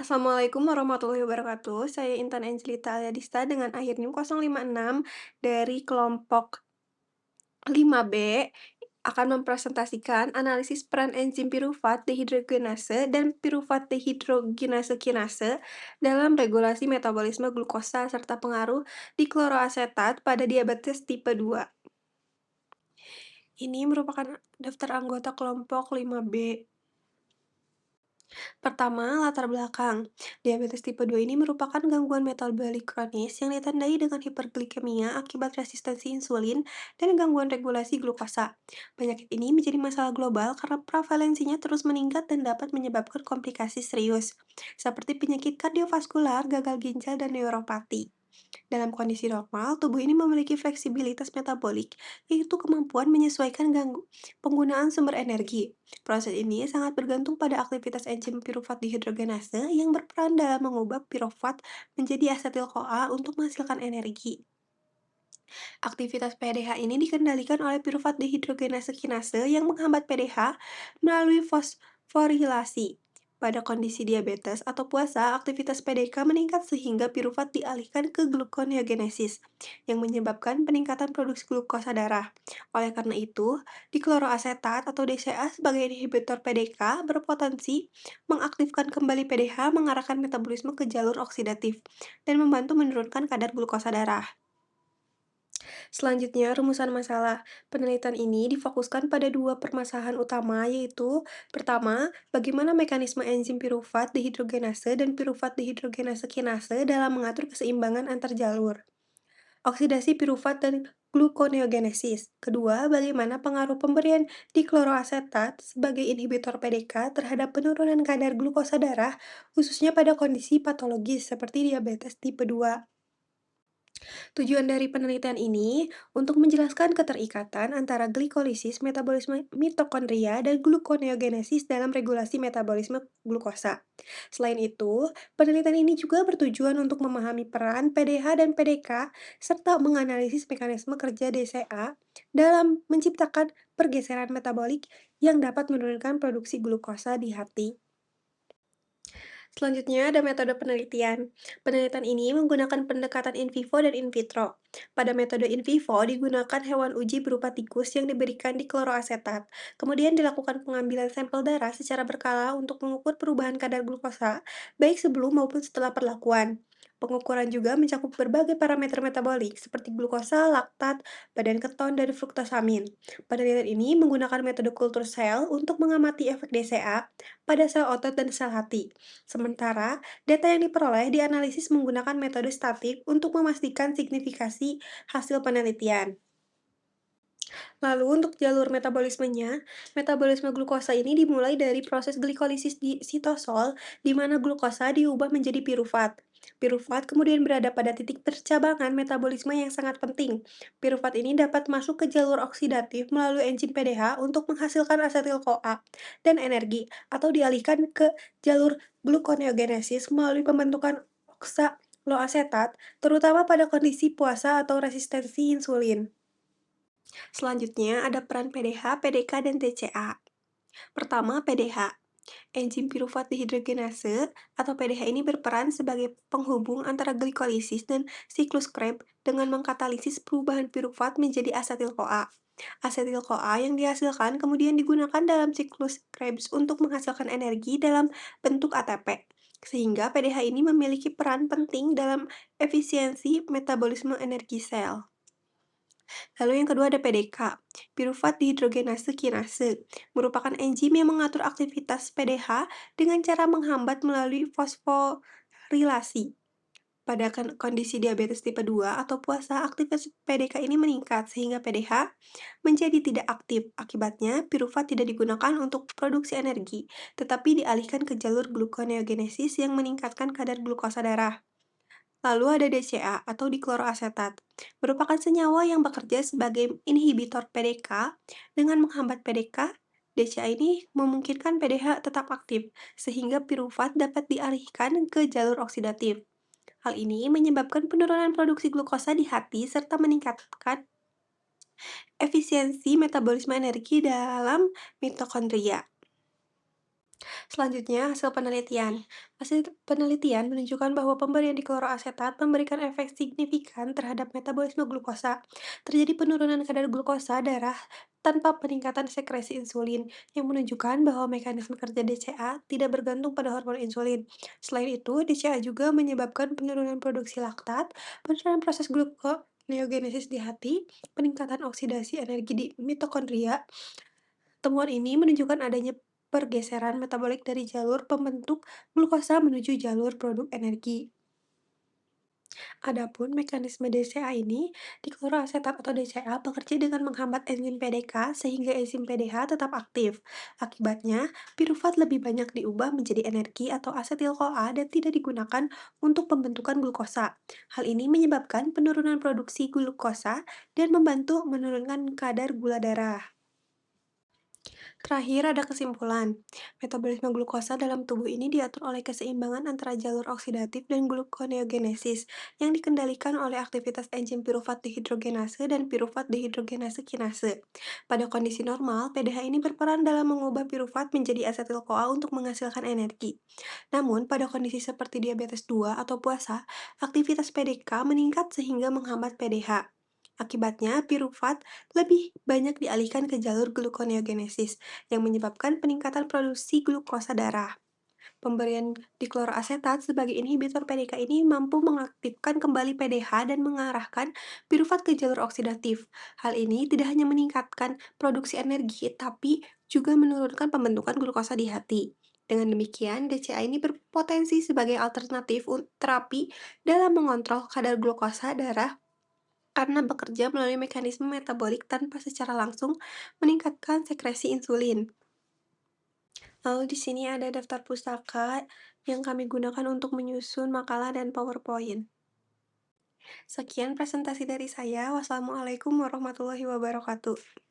Assalamualaikum warahmatullahi wabarakatuh. Saya Intan Angelita Alyadista dengan akhir NIM 056 dari kelompok 5B akan mempresentasikan analisis peran enzim piruvat dehidrogenase dan piruvat dehidrogenase kinase dalam regulasi metabolisme glukosa serta pengaruh dikloroasetat pada diabetes tipe 2. Ini merupakan daftar anggota kelompok 5B. Pertama, latar belakang. Diabetes tipe 2 ini merupakan gangguan metabolik kronis yang ditandai dengan hiperglikemia akibat resistensi insulin dan gangguan regulasi glukosa. Penyakit ini menjadi masalah global karena prevalensinya terus meningkat dan dapat menyebabkan komplikasi serius, seperti penyakit kardiovaskular, gagal ginjal, dan neuropati. Dalam kondisi normal, tubuh ini memiliki fleksibilitas metabolik, yaitu kemampuan menyesuaikan penggunaan sumber energi. Proses ini sangat bergantung pada aktivitas enzim piruvat dihidrogenase yang berperan dalam mengubah piruvat menjadi asetil-CoA untuk menghasilkan energi. Aktivitas PDH ini dikendalikan oleh piruvat dehidrogenase kinase yang menghambat PDH melalui fosforilasi. Pada kondisi diabetes atau puasa, aktivitas PDK meningkat sehingga piruvat dialihkan ke gluconeogenesis, yang menyebabkan peningkatan produksi glukosa darah. Oleh karena itu, dikloroasetat atau DCA sebagai inhibitor PDK berpotensi mengaktifkan kembali PDH, mengarahkan metabolisme ke jalur oksidatif, dan membantu menurunkan kadar glukosa darah. Selanjutnya, rumusan masalah. Penelitian ini difokuskan pada dua permasalahan utama, yaitu pertama, bagaimana mekanisme enzim piruvat dehidrogenase dan piruvat dehidrogenase kinase dalam mengatur keseimbangan antar jalur, oksidasi piruvat dan gluconeogenesis. Kedua, bagaimana pengaruh pemberian dikloroasetat sebagai inhibitor PDK terhadap penurunan kadar glukosa darah, khususnya pada kondisi patologis seperti diabetes tipe 2. Tujuan dari penelitian ini untuk menjelaskan keterikatan antara glikolisis, metabolisme mitokondria, dan gluconeogenesis dalam regulasi metabolisme glukosa. Selain itu, penelitian ini juga bertujuan untuk memahami peran PDH dan PDK serta menganalisis mekanisme kerja DCA dalam menciptakan pergeseran metabolik yang dapat menurunkan produksi glukosa di hati. Selanjutnya ada metode penelitian. Penelitian ini menggunakan pendekatan in vivo dan in vitro. Pada metode in vivo digunakan hewan uji berupa tikus yang diberikan dikloroasetat. Kemudian dilakukan pengambilan sampel darah secara berkala untuk mengukur perubahan kadar glukosa, baik sebelum maupun setelah perlakuan. Pengukuran juga mencakup berbagai parameter metabolik seperti glukosa, laktat, badan keton, dan fruktosamin. Penelitian ini menggunakan metode kultur sel untuk mengamati efek DCA pada sel otot dan sel hati. Sementara, data yang diperoleh dianalisis menggunakan metode statik untuk memastikan signifikasi hasil penelitian. Lalu untuk jalur metabolismenya, metabolisme glukosa ini dimulai dari proses glikolisis di sitosol, di mana glukosa diubah menjadi piruvat. Piruvat kemudian berada pada titik percabangan metabolisme yang sangat penting. Piruvat ini dapat masuk ke jalur oksidatif melalui enzim PDH untuk menghasilkan asetil-CoA dan energi, atau dialihkan ke jalur gluconeogenesis melalui pembentukan oksaloasetat, terutama pada kondisi puasa atau resistensi insulin. Selanjutnya ada peran PDH, PDK, dan TCA. Pertama, PDH. Enzim piruvat dehidrogenase atau PDH ini berperan sebagai penghubung antara glikolisis dan siklus Krebs dengan mengkatalisis perubahan piruvat menjadi asetil-CoA. Asetil-CoA yang dihasilkan kemudian digunakan dalam siklus Krebs untuk menghasilkan energi dalam bentuk ATP. Sehingga PDH ini memiliki peran penting dalam efisiensi metabolisme energi sel. Lalu yang kedua ada PDK, piruvat dihidrogenase kinase, merupakan enzim yang mengatur aktivitas PDH dengan cara menghambat melalui fosforilasi. Pada kondisi diabetes tipe 2 atau puasa, aktivitas PDK ini meningkat sehingga PDH menjadi tidak aktif. Akibatnya, piruvat tidak digunakan untuk produksi energi, tetapi dialihkan ke jalur gluconeogenesis yang meningkatkan kadar glukosa darah. Lalu ada DCA atau dikloroasetat, merupakan senyawa yang bekerja sebagai inhibitor PDK. Dengan menghambat PDK, DCA ini memungkinkan PDH tetap aktif, sehingga piruvat dapat dialihkan ke jalur oksidatif. Hal ini menyebabkan penurunan produksi glukosa di hati serta meningkatkan efisiensi metabolisme energi dalam mitokondria. Selanjutnya, hasil penelitian. Hasil penelitian menunjukkan bahwa pemberian dikloroasetat memberikan efek signifikan terhadap metabolisme glukosa. Terjadi penurunan kadar glukosa darah tanpa peningkatan sekresi insulin, yang menunjukkan bahwa mekanisme kerja DCA tidak bergantung pada hormon insulin. Selain itu, DCA juga menyebabkan penurunan produksi laktat, penurunan proses gluconeogenesis di hati, peningkatan oksidasi energi di mitokondria. Temuan ini menunjukkan adanya pergeseran metabolik dari jalur pembentuk glukosa menuju jalur produk energi. Adapun mekanisme DCA ini, dikloroasetat atau DCA bekerja dengan menghambat enzim PDK sehingga enzim PDH tetap aktif. Akibatnya, pirufat lebih banyak diubah menjadi energi atau asetil-CoA dan tidak digunakan untuk pembentukan glukosa. Hal ini menyebabkan penurunan produksi glukosa dan membantu menurunkan kadar gula darah. Terakhir, ada kesimpulan. Metabolisme glukosa dalam tubuh ini diatur oleh keseimbangan antara jalur oksidatif dan gluconeogenesis yang dikendalikan oleh aktivitas enzim pirufat dehidrogenase dan pirufat dehidrogenase kinase. Pada kondisi normal, PDH ini berperan dalam mengubah pirufat menjadi asetil-CoA untuk menghasilkan energi. Namun, pada kondisi seperti diabetes 2 atau puasa, aktivitas PDK meningkat sehingga menghambat PDH. Akibatnya, pirufat lebih banyak dialihkan ke jalur gluconeogenesis yang menyebabkan peningkatan produksi glukosa darah. Pemberian dikloroasetat sebagai inhibitor PDK ini mampu mengaktifkan kembali PDH dan mengarahkan pirufat ke jalur oksidatif. Hal ini tidak hanya meningkatkan produksi energi, tapi juga menurunkan pembentukan glukosa di hati. Dengan demikian, DCA ini berpotensi sebagai alternatif terapi dalam mengontrol kadar glukosa darah karena bekerja melalui mekanisme metabolik tanpa secara langsung meningkatkan sekresi insulin. Lalu di sini ada daftar pustaka yang kami gunakan untuk menyusun makalah dan PowerPoint. Sekian presentasi dari saya. Wassalamualaikum warahmatullahi wabarakatuh.